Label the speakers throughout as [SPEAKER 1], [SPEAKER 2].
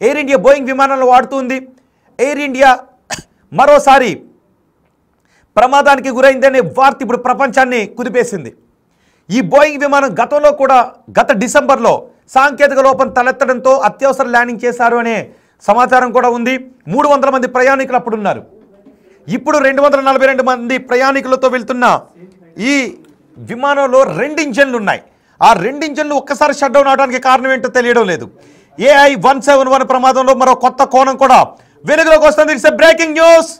[SPEAKER 1] Air India Boeing విమానాలను వాడుతుంది. Air India మరోసారి ప్రమాదానికి గురైందనే వార్త ఇప్పుడు ప్రపంచాన్ని కుదిపేసింది. ఈ బోయింగ్ విమానం గతంలో కూడా గత డిసెంబర్లో సాంకేతిక లోపం తలెత్తడంతో అత్యవసర ల్యాండింగ్ చేశారు అనే సమాచారం కూడా ఉంది. 300 మంది ప్రయాణికులు అప్పుడు ఉన్నారు. ఇప్పుడు 242 మంది ప్రయాణికులతో వెళ్తున్న ఈ విమానంలో 2 ఇంజన్లు ఉన్నాయి. ఆ 2 ఇంజన్లు ఒక్కసారి షట్ డౌన్ అవడానికి కారణం ఏంటో తెలియడం లేదు. AI-171 ప్రమాదంలో మరో కొత్త కోణం కూడా వెలుగులోకి వస్తుంది. It's breaking news.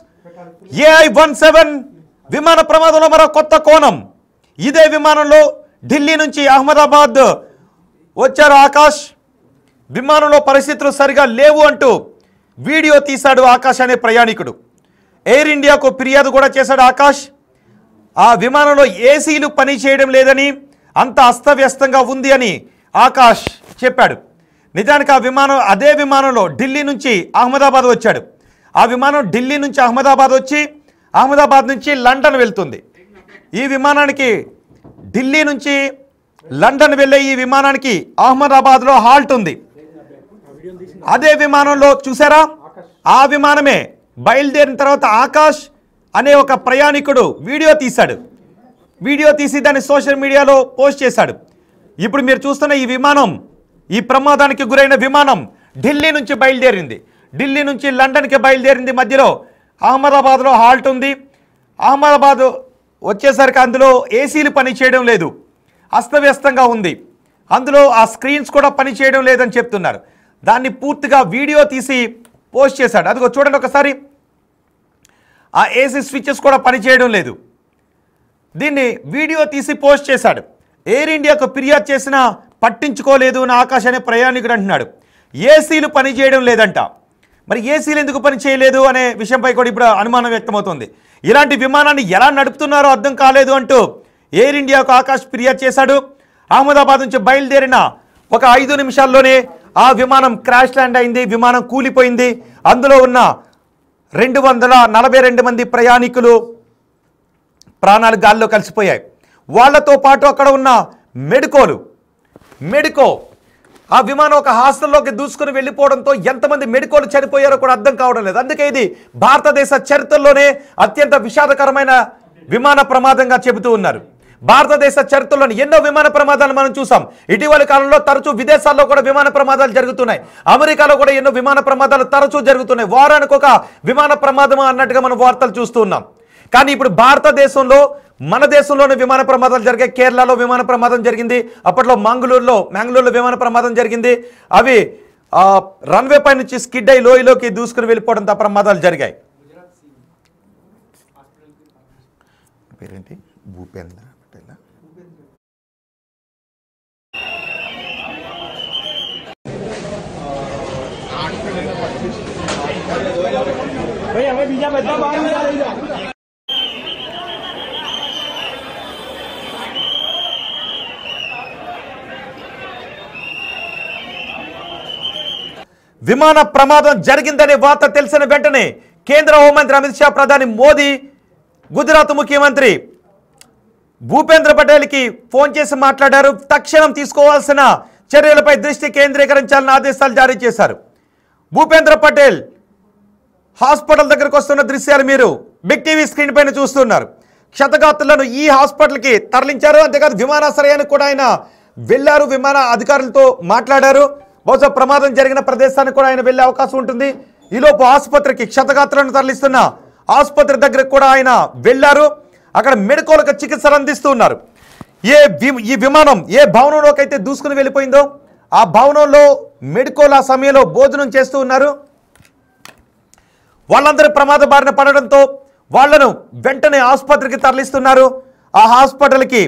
[SPEAKER 1] AI-171 విమాన ప్రమాదంలో మరో కొత్త కోణం. ఇదే విమానంలో ఢిల్లీ నుంచి అహ్మదాబాద్ వచ్చారు ఆకాష్. విమానంలో పరిస్థితులు సరిగా లేవు అంటూ వీడియో తీశాడు ఆకాష్ అనే ప్రయాణికుడు. ఎయిర్ ఇండియాకు ఫిర్యాదు కూడా చేశాడు ఆకాష్. ఆ విమానంలో ఏసీలు పని చేయడం లేదని, అంత అస్తవ్యస్తంగా ఉంది అని ఆకాష్ చెప్పాడు. నిజానికి అదే విమానంలో ఢిల్లీ నుంచి అహ్మదాబాద్ వచ్చాడు. ఆ విమానం ఢిల్లీ నుంచి అహ్మదాబాద్ వచ్చి అహ్మదాబాద్ నుంచి లండన్ వెళ్తుంది. ఈ విమానానికి ఢిల్లీ నుంచి లండన్ వెళ్ళే ఈ విమానానికి అహ్మదాబాద్లో హాల్ట్ ఉంది. అదే విమానంలో చూసారా, ఆ విమానమే బయలుదేరిన తర్వాత ఆకాష్ అనే ఒక ప్రయాణికుడు వీడియో తీశాడు. వీడియో తీసి దాన్ని సోషల్ మీడియాలో పోస్ట్ చేశాడు. ఇప్పుడు మీరు చూస్తున్న ఈ విమానం, ఈ ప్రమాదానికి గురైన విమానం ఢిల్లీ నుంచి బయలుదేరింది. ఢిల్లీ నుంచి లండన్కి బయలుదేరింది. మధ్యలో అహ్మదాబాద్లో హాల్ట్ ఉంది. అహ్మదాబాద్ వచ్చేసరికి అందులో ఏసీలు పని చేయడం లేదు, అస్తవ్యస్తంగా ఉంది. అందులో ఆ స్క్రీన్స్ కూడా పని చేయడం లేదని చెప్తున్నారు. దాన్ని పూర్తిగా వీడియో తీసి పోస్ట్ చేశాడు. అదిగో చూడండి ఒకసారి, ఆ ఏసీ స్విచెస్ కూడా పనిచేయడం లేదు. దీన్ని వీడియో తీసి పోస్ట్ చేశాడు. ఎయిర్ ఇండియాకు ఫిర్యాదు చేసినా పట్టించుకోలేదు అని ఆకాష్ అనే ప్రయాణికుడు అంటున్నాడు. ఏసీలు పని చేయడం లేదంట. మరి ఏసీలు ఎందుకు పని చేయలేదు అనే విషయంపై కూడా ఇప్పుడు అనుమానం వ్యక్తమవుతుంది. ఇలాంటి విమానాన్ని ఎలా నడుపుతున్నారో అర్థం కాలేదు అంటూ ఎయిర్ ఇండియాకు ఆకాష్ ఫిర్యాదు చేశాడు. అహ్మదాబాద్ నుంచి బయలుదేరిన ఒక 5 నిమిషాల్లోనే ఆ విమానం క్రాష్ ల్యాండ్ అయింది. విమానం కూలిపోయింది. అందులో ఉన్న 242 మంది ప్రయాణికులు ప్రాణాలు గాల్లో కలిసిపోయాయి. వాళ్లతో పాటు అక్కడ ఉన్న మెడికో ఆ విమానం ఒక హాస్టల్లోకి దూసుకుని వెళ్ళిపోవడంతో ఎంతమంది మెడికోలు చనిపోయారో కూడా అర్థం కావడం లేదు. అందుకే ఇది భారతదేశ చరిత్రలోనే అత్యంత విషాదకరమైన విమాన ప్రమాదంగా చెబుతూ ఉన్నారు. భారతదేశ చరిత్రలోని ఎన్నో విమాన ప్రమాదాలు మనం చూసాం. ఇటీవలి కాలంలో తరచూ విదేశాల్లో కూడా విమాన ప్రమాదాలు జరుగుతున్నాయి. అమెరికాలో కూడా ఎన్నో విమాన ప్రమాదాలు తరచూ జరుగుతున్నాయి. వారానికి ఒక విమాన ప్రమాదం అన్నట్టుగా మనం వార్తలు చూస్తూ ఉన్నాం. కానీ ఇప్పుడు భారతదేశంలో, మన దేశంలోనే విమాన ప్రమాదాలు జరిగాయి. కేరళలో విమాన ప్రమాదం జరిగింది. అప్పట్లో మ్యాంగ్లూరులో విమాన ప్రమాదం జరిగింది. అవి రన్వే పై నుంచి స్కిడ్ అయి లోయలోకి దూసుకుని వెళ్ళిపోవడంతో ప్రమాదాలు జరిగాయి. పేరేంటి? భూపేంద్ర పటేల్. విమాన ప్రమాదం జరిగిందనే వార్త తెలిసిన వెంటనే కేంద్ర హోంమంత్రి అమిత్ షా, ప్రధాని మోదీ, గుజరాత్ ముఖ్యమంత్రి భూపేంద్ర పటేల్కి ఫోన్ చేసి మాట్లాడారు. తక్షణం తీసుకోవాల్సిన చర్యలపై దృష్టి కేంద్రీకరించాలని ఆదేశాలు జారీ చేశారు. భూపేంద్ర పటేల్ హాస్పిటల్ దగ్గరకు వస్తున్న దృశ్యాలు మీరు బిగ్ టీవీ స్క్రీన్ పైన చూస్తున్నారు. క్షతగాత్రులను ఈ హాస్పిటల్కి తరలించారు. అంతేకాదు విమానాశ్రయానికి కూడా ఆయన వెళ్ళారు. విమాన అధికారులతో మాట్లాడారు. బహుశా ప్రమాదం జరిగిన ప్రదేశానికి కూడా ఆయన వెళ్ళే అవకాశం ఉంటుంది. ఈలోపు ఆసుపత్రికి, క్షతగాత్రులను తరలిస్తున్న ఆసుపత్రి దగ్గరకు కూడా ఆయన వెళ్ళారు. అక్కడ మెడికోలకు చికిత్సలు అందిస్తూ ఉన్నారు. ఈ విమానం ఏ భవనంలోకి అయితే దూసుకుని వెళ్ళిపోయిందో ఆ భవనంలో మెడికోలు ఆ సమయంలో భోజనం చేస్తూ ఉన్నారు. వాళ్ళందరూ ప్రమాద బారిన పడడంతో వాళ్లను వెంటనే ఆసుపత్రికి తరలిస్తున్నారు. ఆ హాస్పిటల్కి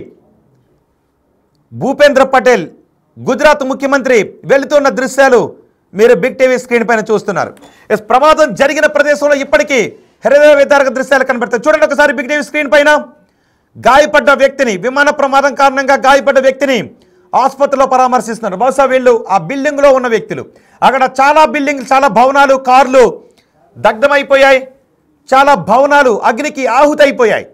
[SPEAKER 1] భూపేంద్ర పటేల్, గుజరాత్ ముఖ్యమంత్రి వెళుతున్న దృశ్యాలు మీరు బిగ్ టీవీ స్క్రీన్ పైన చూస్తున్నారు. ప్రమాదం జరిగిన ప్రదేశంలో ఇప్పటికీ హృదయ విదారక దృశ్యాలు కనబడతాయి. చూడండి ఒకసారి బిగ్ టీవీ స్క్రీన్ పైన. గాయపడ్డ వ్యక్తిని, విమాన ప్రమాదం కారణంగా గాయపడ్డ వ్యక్తిని ఆసుపత్రిలో పరామర్శిస్తున్నారు. బహుశా వీళ్ళు ఆ బిల్డింగ్లో ఉన్న వ్యక్తులు. అక్కడ చాలా భవనాలు, కార్లు దగ్ధమైపోయాయి. చాలా భవనాలు అగ్నికి ఆహుతైపోయాయి.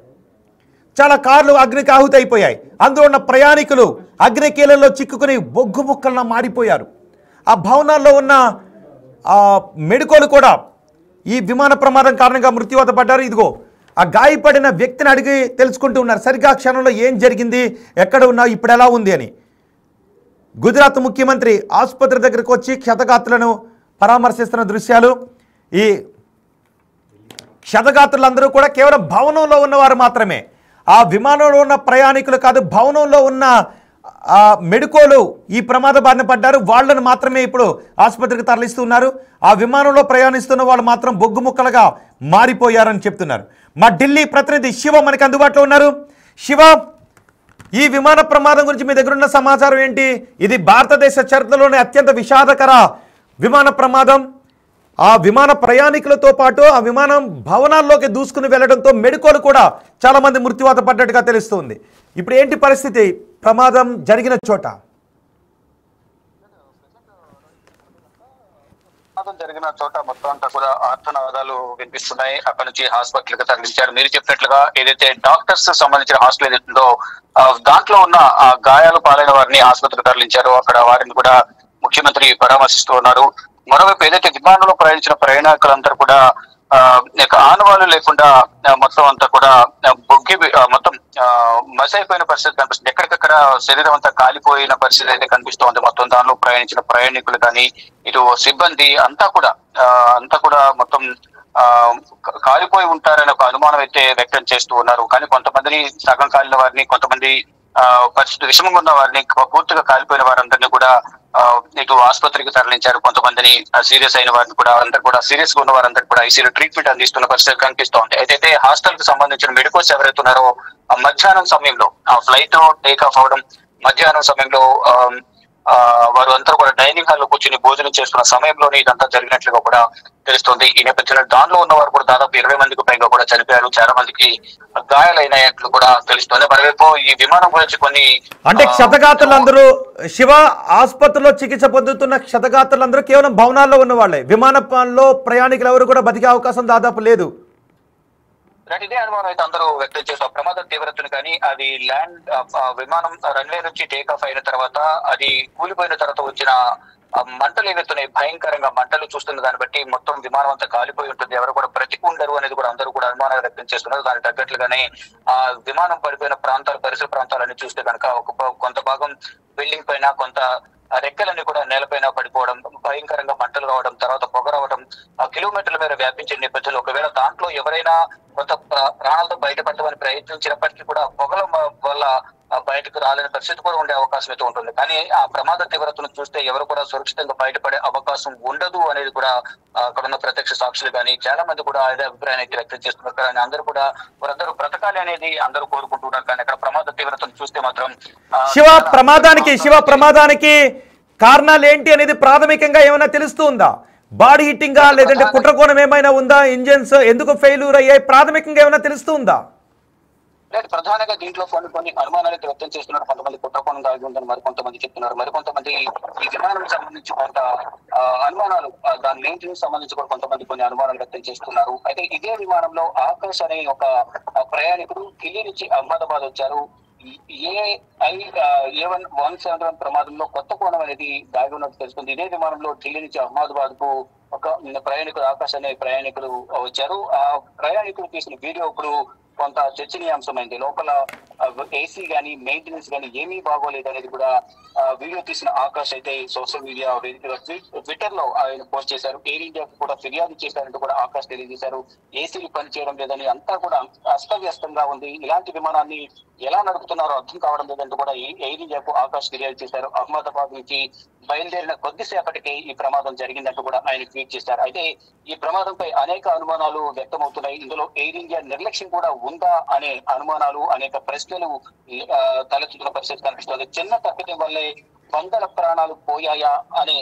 [SPEAKER 1] చాలా కార్లు అగ్నికి ఆహుతైపోయాయి. అందులో ఉన్న ప్రయాణికులు అగ్నికీలలో చిక్కుకుని బొగ్గు ముక్కలను మాడిపోయారు. ఆ భవనాల్లో ఉన్న మెడికోలు కూడా ఈ విమాన ప్రమాదం కారణంగా మృత్యువాత పడ్డారు. ఇదిగో ఆ గాయపడిన వ్యక్తిని అడిగి తెలుసుకుంటూ ఉన్నారు. సరిగ్గా క్షణంలో ఏం జరిగింది, ఎక్కడ ఉన్నావు, ఇప్పుడు ఎలా ఉంది అని. గుజరాత్ ముఖ్యమంత్రి ఆసుపత్రి దగ్గరకు వచ్చి క్షతగాత్రులను పరామర్శిస్తున్న దృశ్యాలు. ఈ క్షతగాత్రులందరూ కూడా కేవలం భవనంలో ఉన్నవారు మాత్రమే, ఆ విమానంలో ఉన్న ప్రయాణికులు కాదు, భవనంలో ఉన్న మెడికోలు ఈ ప్రమాద బారిన పడ్డారు. వాళ్ళను మాత్రమే ఇప్పుడు ఆసుపత్రికి తరలిస్తున్నారు. ఆ విమానంలో ప్రయాణిస్తున్న వాళ్ళు మాత్రం బొగ్గు ముక్కలుగా మారిపోయారని చెప్తున్నారు. మా ఢిల్లీ ప్రతినిధి శివ మనకి అందుబాటులో ఉన్నారు. శివ, ఈ విమాన ప్రమాదం గురించి మీ దగ్గర ఉన్న సమాచారం ఏంటి? ఇది భారతదేశ చరిత్రలోనే అత్యంత విషాదకర విమాన ప్రమాదం. ఆ విమాన ప్రయాణికులతో పాటు ఆ విమానం భవనాల్లోకి దూసుకుని వెళ్లడంతో మెడికోలు కూడా చాలా మంది మృత్యువాత పడ్డట్టుగా తెలుస్తుంది. ఇప్పుడు ఏంటి పరిస్థితి ప్రమాదం జరిగిన చోట?
[SPEAKER 2] జరిగిన చోట మొత్తం అంతా కూడా ఆర్తనాదాలు వినిపిస్తున్నాయి. అక్కడ నుంచి హాస్పిటల్ కి తరలించారు. మీరు చెప్పినట్లుగా ఏదైతే డాక్టర్స్ సంబంధించిన హాస్పిటల్ ఏదైతుందో దాంట్లో ఉన్న ఆ గాయాలు పాలైన వారిని ఆసుపత్రికి తరలించారు. అక్కడ వారిని కూడా ముఖ్యమంత్రి పరామర్శిస్తూ ఉన్నారు. మరోవైపు ఏదైతే విమానంలో ప్రయాణించిన ప్రయాణికులందరూ కూడా ఆనవాళ్లు లేకుండా మొత్తం అంతా కూడా బొగ్గి మొత్తం మసైపోయిన పరిస్థితి కనిపిస్తుంది. ఎక్కడికక్కడ శరీరం అంతా కాలిపోయిన పరిస్థితి అయితే కనిపిస్తోంది. మొత్తం దానిలో ప్రయాణించిన ప్రయాణికులు కానీ ఇటు సిబ్బంది అంతా కూడా మొత్తం కాలిపోయి ఉంటారని ఒక అనుమానం అయితే వ్యక్తం చేస్తూ ఉన్నారు. కానీ కొంతమందిని సగం కాలిన వారిని, కొంతమంది పరిస్థితి విషమంగా ఉన్న వారిని, పూర్తిగా కాలిపోయిన వారందరినీ కూడా ఇటు ఆసుపత్రికి తరలించారు. కొంతమందిని సీరియస్ అయిన వారిని కూడా అందరు కూడా సీరియస్ గా ఉన్న వారందరూ కూడా ఐసీయూలో ట్రీట్మెంట్ అందిస్తున్న పరిస్థితి కనిపిస్తోంది. అయితే హాస్టల్ కి సంబంధించిన మెడికోస్ ఎవరైతే ఉన్నారో మధ్యాహ్నం సమయంలో ఆ ఫ్లైట్ టేక్ ఆఫ్ అవడం మధ్యాహ్నం సమయంలో వారు అంతా కూడా డైనింగ్ హాల్ లో కూర్చొని భోజనం చేస్తున్న సమయంలోనే ఇదంతా జరిగినట్లుగా కూడా తెలుస్తోంది. ఈ నేపథ్యంలో దానిలో ఉన్న వారు కూడా దాదాపు 20 మందికి పైగా కూడా చనిపోయారు. చాలా మందికి గాయాలైనట్లు కూడా తెలుస్తోంది. మరోవైపు ఈ విమానం గురించి కొన్ని
[SPEAKER 1] అంటే క్షతగాత్రులందరూ శివ ఆసుపత్రిలో చికిత్స పొందుతున్న క్షతగాత్రులందరూ కేవలం భవనాల్లో ఉన్న వాళ్ళే, విమానంలో ప్రయాణికులు ఎవరు కూడా బతికే అవకాశం దాదాపు లేదు.
[SPEAKER 2] ఇదే అనుమానం అయితే అందరూ వ్యక్తం చేస్తారు. ప్రమాద తీవ్రతను కానీ అది విమానం రన్వే నుంచి టేక్ ఆఫ్ అయిన తర్వాత అది కూలిపోయిన తర్వాత వచ్చిన మంటలు ఏవైతున్నాయి, భయంకరంగా మంటలు చూస్తున్న దాన్ని బట్టి మొత్తం విమానం అంతా కాలిపోయి ఉంటుంది. ఎవరు కూడా బ్రతికుండరు అనేది కూడా అందరూ కూడా అనుమానాలు వ్యక్తం చేస్తున్నారు. దానికి తగ్గట్లుగానే ఆ విమానం పడిపోయిన ప్రాంతాలు, పరిసర ప్రాంతాలన్నీ చూస్తే కనుక కొంత భాగం బిల్డింగ్ పైన, కొంత రెక్కలన్నీ కూడా నేలపైన పడిపోవడం, భయంకరంగా మంటలు రావడం, తర్వాత పొగ రావడం కిలోమీటర్ల మేర వ్యాపించిన నేపథ్యంలో ఒకవేళ దాంట్లో ఎవరైనా కొంత ప్రాణాలతో బయటపడమని ప్రయత్నించినప్పటికీ కూడా పొగల వల్ల బయటకు రాలేని పరిస్థితి కూడా ఉండే అవకాశం అయితే ఉంటుంది. కానీ ఆ ప్రమాద తీవ్రతను చూస్తే ఎవరు కూడా సురక్షితంగా బయటపడే అవకాశం ఉండదు అనేది కూడా అక్కడ ఉన్న ప్రత్యక్ష సాక్షులు కానీ చాలా మంది కూడా అదే అభిప్రాయాన్ని అయితే వ్యక్తం చేస్తున్నారు. కానీ అందరూ కూడా వారందరూ బ్రతకాలి అనేది అందరూ కోరుకుంటున్నారు. కానీ అక్కడ ప్రమాద తీవ్రతను చూస్తే మాత్రం
[SPEAKER 1] శివ ప్రమాదానికి కారణాలు ఏంటి అనేది ప్రాథమికంగా ఏమైనా తెలుస్తుందా? బాడీ హిట్టింగా, లేదంటే కుట్రకోణం ఏమైనా ఉందా? ఇంజన్స్ ఎందుకు ఫెయిల్యూర్ అయ్యాయి? ప్రాథమికంగా ఏమైనా తెలుస్తుందా?
[SPEAKER 2] లేదు, ప్రధానంగా దీంట్లో కొన్ని అనుమానాలు వ్యక్తం చేస్తున్నారు. కొంతమంది కుట్రకోణం దాగి ఉందని మరికొంతమంది చెప్తున్నారు. మరికొంతమంది ఈ విమానానికి సంబంధించి కొంత అనుమానాలు, దాని మెయింటెనెన్స్ సంబంధించి కూడా కొన్ని అనుమానాలు వ్యక్తం చేస్తున్నారు. అయితే ఇదే విమానంలో ఆకాష్ అనే ఒక ప్రయాణికుడు ఢిల్లీ నుంచి అహ్మదాబాద్ వచ్చారు. A171 ప్రమాదంలో కొత్త కోణం అనేది దాగి ఉన్నట్టు తెలుస్తుంది. ఇదే విమానంలో ఢిల్లీ నుంచి అహ్మదాబాద్ కు ఒక ప్రయాణికుడు ఆకాష్ అనే ప్రయాణికుడు వచ్చారు. ఆ ప్రయాణికుడు తీసిన వీడియో ఇప్పుడు కొంత చర్చనీయాంశమైంది. లోపల ఏసీ గానీ మెయింటెనెన్స్ గానీ ఏమీ బాగోలేదు అనేది కూడా వీడియో తీసిన ఆకాష్ అయితే సోషల్ మీడియా ట్విట్టర్ లో ఆయన పోస్ట్ చేశారు. ఎయిర్ ఇండియాకు కూడా ఫిర్యాదు చేశారంటూ కూడా ఆకాష్ తెలియజేశారు. ఏసీలు పనిచేయడం లేదని, అంతా కూడా అస్తవ్యస్తంగా ఉంది, ఇలాంటి విమానాన్ని ఎలా నడుపుతున్నారో అర్థం కావడం లేదంటూ కూడా ఎయిర్ ఇండియాకు ఆకాష్ ఫిర్యాదు చేశారు. అహ్మదాబాద్ నుంచి బయలుదేరిన కొద్దిసేపటికే ఈ ప్రమాదం జరిగిందంటూ కూడా ఆయన ట్వీట్ చేశారు. అయితే ఈ ప్రమాదంపై అనేక అనుమానాలు వ్యక్తమవుతున్నాయి. ఇందులో ఎయిర్ ఇండియా నిర్లక్ష్యం కూడా ఉందా అనే అనుమానాలు, అనేక ప్రశ్నలు తలెత్తుతున్న పరిస్థితి కనిపిస్తుంది. చిన్న తప్పిదం వల్లే వందల ప్రాణాలు పోయాయా అనే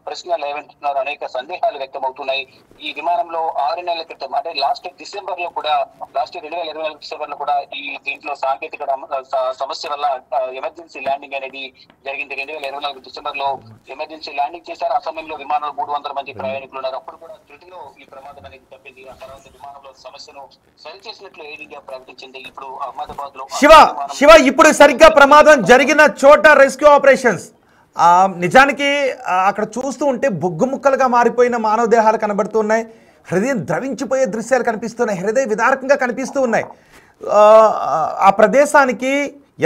[SPEAKER 2] ప్రశ్నలు ఏమంటున్నారు, అనేక సందేహాలు వ్యక్తమవుతున్నాయి. ఈ విమానంలో 6 నెలల క్రితం, అంటే లాస్ట్ ఇయర్ 2024 డిసెంబర్ లో కూడా ఈ దీంట్లో సాంకేతిక సమస్య వల్ల ఎమర్జెన్సీ ల్యాండింగ్ అనేది జరిగింది. 2024 డిసెంబర్ లో ఎమర్జెన్సీ ల్యాండింగ్ చేశారు. ఆ సమయంలో విమానంలో 300 మంది ప్రయాణికులు ఉన్నారు. అప్పుడు కూడా త్రుటిలో ఈ ప్రమాదం అనేది తప్పింది. ఆ తర్వాత విమానంలో సమస్యను సరిచేసినట్లు ఎయిర్ ఇండియా ప్రకటించింది. ఇప్పుడు అహ్మదాబాద్ లో
[SPEAKER 1] శివ ఇప్పుడు సరిగ్గా ప్రమాదం జరిగిన చోట రెస్క్యూ ఆపరేషన్స్ నిజానికి అక్కడ చూస్తూ ఉంటే బొగ్గు ముక్కలుగా మారిపోయిన మానవ దేహాలు కనబడుతున్నాయి. హృదయం ద్రవించిపోయే దృశ్యాలు కనిపిస్తున్నాయి. హృదయ విదారకంగా కనిపిస్తూ ఉన్నాయి. ఆ ప్రదేశానికి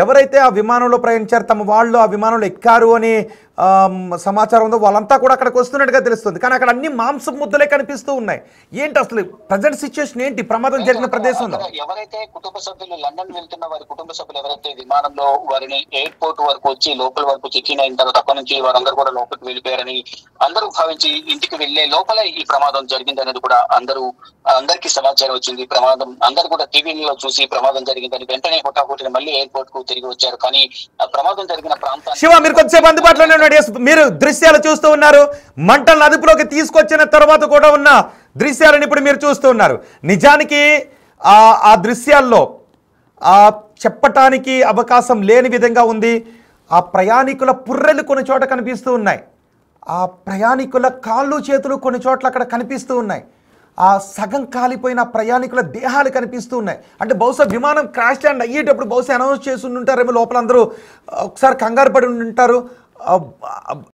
[SPEAKER 1] ఎవరైతే ఆ విమానంలో ప్రయాణించారు, తమ వాళ్ళు ఆ విమానంలో ఎక్కారు అని సమాచారం ఉందో వాళ్ళంతా కూడా అక్కడికి వస్తున్నట్టుగా తెలుస్తుంది. కానీ అక్కడ అన్ని మాంసం ముద్దలే కనిపిస్తూ ఉన్నాయి. ఏంటి అసలు ప్రజెంట్ సిచ్యువేషన్ ఏంటి ప్రమాదం జరిగిన ప్రదేశంలో?
[SPEAKER 2] ఎవరైతే కుటుంబ సభ్యులు లండన్ వెళ్తున్న వారి కుటుంబ సభ్యులు ఎవరైతే విమానంలో వారిని ఎయిర్పోర్ట్ వరకు వచ్చి లోపల వరకు చెక్ ఇన్ అయిన తర్వాత అక్కడి నుంచి వారందరూ కూడా లోపలికి వెళ్ళిపోయారని అందరూ భావించి ఇంటికి వెళ్లే లోపల ఈ ప్రమాదం జరిగింది అనేది కూడా అందరికీ సమాచారం వచ్చింది. ప్రమాదం అందరూ కూడా టీవీలో చూసి ప్రమాదం జరిగిందని వెంటనే హుటాహుటిన మళ్ళీ ఎయిర్పోర్ట్ కు తిరిగి వచ్చారు. కానీ ఆ ప్రమాదం జరిగిన ప్రాంతాన్ని శివ
[SPEAKER 1] మీరు కొద్దిసేపు అందుబాటులోనే ఉన్నాడు. మీరు దృశ్యాలు చూస్తూ ఉన్నారు. మంటలను అదుపులోకి తీసుకొచ్చిన తర్వాత కూడా ఉన్న దృశ్యాలను ఇప్పుడు మీరు చూస్తూ ఉన్నారు. నిజానికి ఆ దృశ్యాల్లో చెప్పటానికి అవకాశం లేని విధంగా ఉంది. ఆ ప్రయాణికుల పుర్రెలు కొన్ని చోట కనిపిస్తూ ఉన్నాయి. ఆ ప్రయాణికుల కాళ్ళు చేతులు కొన్ని చోట్ల అక్కడ కనిపిస్తూ ఉన్నాయి. ఆ సగం కాలిపోయిన ప్రయాణికుల దేహాలు కనిపిస్తూ ఉన్నాయి. అంటే బహుశా విమానం క్రాష్ ల్యాండ్ అయ్యేటప్పుడు బహుశా అనౌన్స్ చేసి ఉంటారేమో, లోపల అందరూ ఒకసారి కంగారు పడి ఉంటారు.